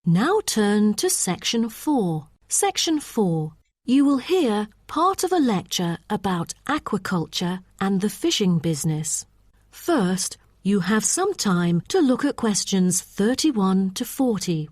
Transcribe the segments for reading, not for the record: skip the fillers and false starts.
Now turn to Section 4. Section 4. You will hear part of a lecture about aquaculture and the fishing business. First, you have some time to look at questions 31 to 40.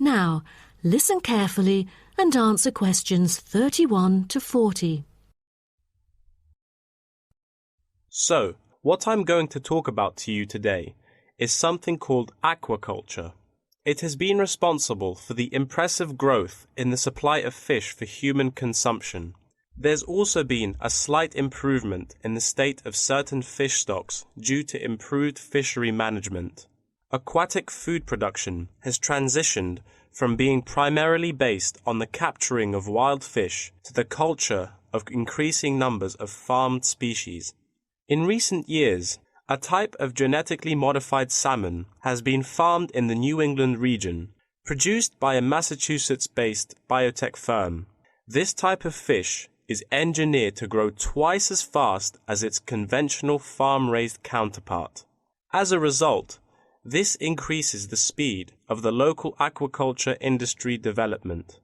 Now, listen carefully and answer questions 31 to 40. So, what I'm going to talk about to you today is something called aquaculture. It has been responsible for the impressive growth in the supply of fish for human consumption. There's also been a slight improvement in the state of certain fish stocks due to improved fishery management. Aquatic food production has transitioned from being primarily based on the capturing of wild fish to the culture of increasing numbers of farmed species. In recent years, a type of genetically modified salmon has been farmed in the New England region, produced by a Massachusetts-based biotech firm. This type of fish is engineered to grow twice as fast as its conventional farm-raised counterpart. As a result, this increases the speed of the local aquaculture industry development,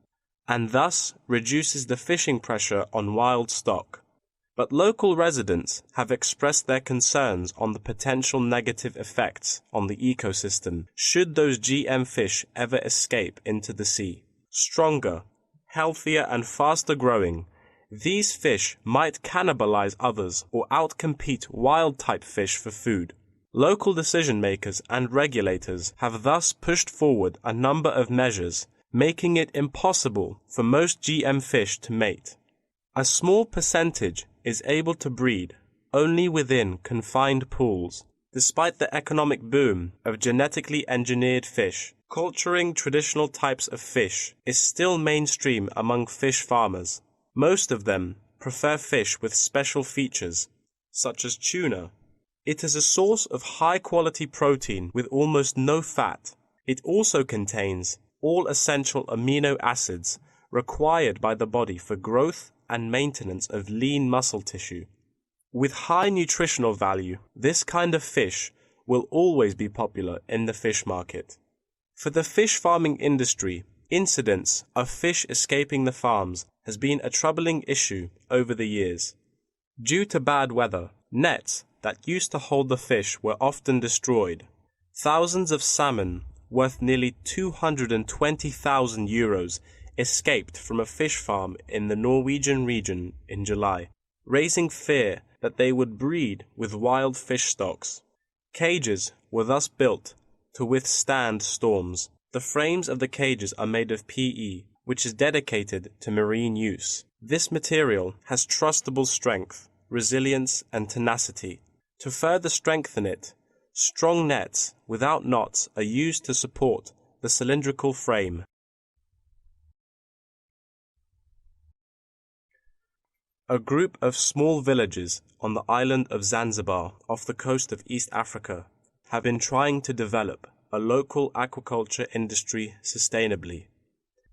and thus reduces the fishing pressure on wild stock. But local residents have expressed their concerns on the potential negative effects on the ecosystem should those GM fish ever escape into the sea. Stronger, healthier and faster growing, these fish might cannibalize others or outcompete wild-type fish for food. Local decision-makers and regulators have thus pushed forward a number of measures, making it impossible for most GM fish to mate. A small percentage is able to breed only within confined pools. Despite the economic boom of genetically engineered fish, culturing traditional types of fish is still mainstream among fish farmers. Most of them prefer fish with special features, such as tuna. It is a source of high-quality protein with almost no fat. It also contains all essential amino acids required by the body for growth and maintenance of lean muscle tissue. With high nutritional value, this kind of fish will always be popular in the fish market. For the fish farming industry, incidents of fish escaping the farms has been a troubling issue over the years. Due to bad weather, nets that used to hold the fish were often destroyed. Thousands of salmon, worth nearly 220,000 euros, escaped from a fish farm in the Norwegian region in July, raising fear that they would breed with wild fish stocks. Cages were thus built to withstand storms. The frames of the cages are made of PE, which is dedicated to marine use. This material has trustable strength, resilience, and tenacity. To further strengthen it, strong nets without knots are used to support the cylindrical frame. A group of small villages on the island of Zanzibar off the coast of East Africa have been trying to develop a local aquaculture industry sustainably.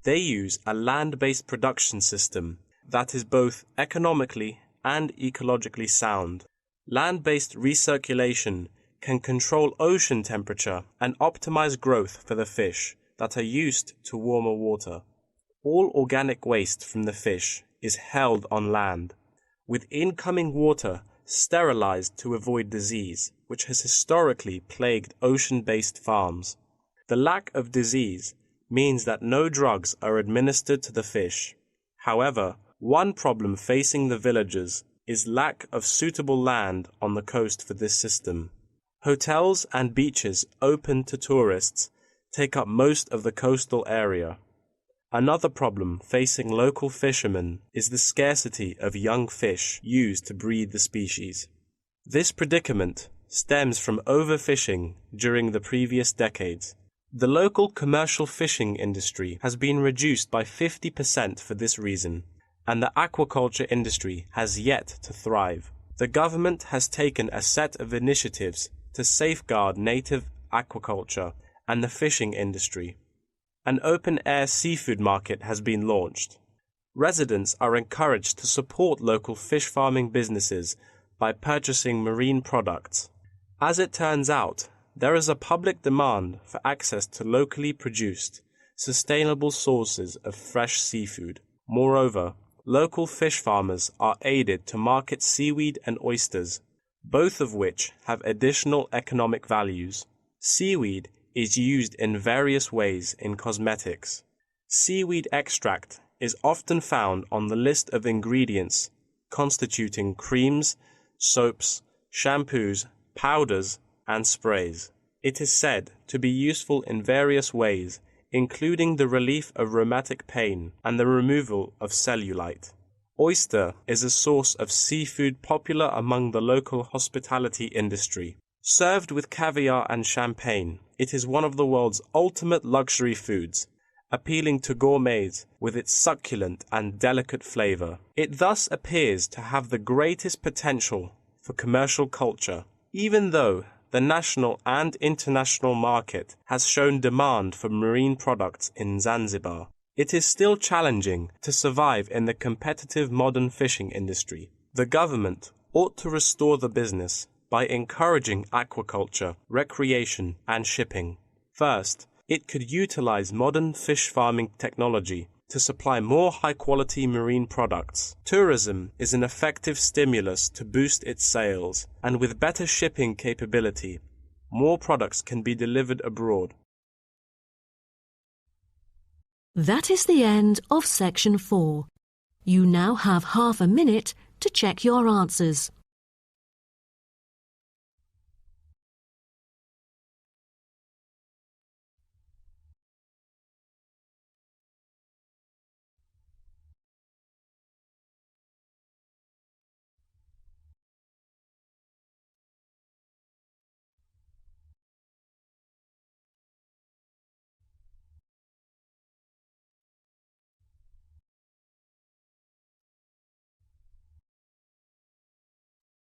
They use a land-based production system that is both economically and ecologically sound. Land-based recirculation can control ocean temperature and optimize growth for the fish that are used to warmer water. All organic waste from the fish is held on land, with incoming water sterilized to avoid disease, which has historically plagued ocean-based farms. The lack of disease means that no drugs are administered to the fish. However, one problem facing the villagers is lack of suitable land on the coast for this system. Hotels and beaches open to tourists take up most of the coastal area. Another problem facing local fishermen is the scarcity of young fish used to breed the species. This predicament stems from overfishing during the previous decades. The local commercial fishing industry has been reduced by 50% for this reason, and the aquaculture industry has yet to thrive. The government has taken a set of initiatives to safeguard native aquaculture and the fishing industry. An open-air seafood market has been launched. Residents are encouraged to support local fish farming businesses by purchasing marine products. As it turns out, there is a public demand for access to locally produced, sustainable sources of fresh seafood. Moreover, local fish farmers are aided to market seaweed and oysters, both of which have additional economic values. Seaweed is used in various ways in cosmetics. Seaweed extract is often found on the list of ingredients constituting creams, soaps, shampoos, powders, and sprays. It is said to be useful in various ways, including the relief of rheumatic pain and the removal of cellulite. Oyster is a source of seafood popular among the local hospitality industry. Served with caviar and champagne, it is one of the world's ultimate luxury foods, appealing to gourmets with its succulent and delicate flavor. It thus appears to have the greatest potential for commercial culture, even though the national and international market has shown demand for marine products in Zanzibar. It is still challenging to survive in the competitive modern fishing industry. The government ought to restore the business by encouraging aquaculture, recreation, and shipping. First, it could utilize modern fish farming technology to supply more high-quality marine products. Tourism is an effective stimulus to boost its sales, and with better shipping capability, more products can be delivered abroad. That is the end of section 4. You now have half a minute to check your answers.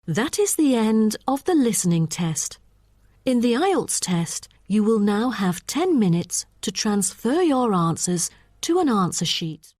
That is the end of the listening test. In the IELTS test, you will now have 10 minutes to transfer your answers to an answer sheet.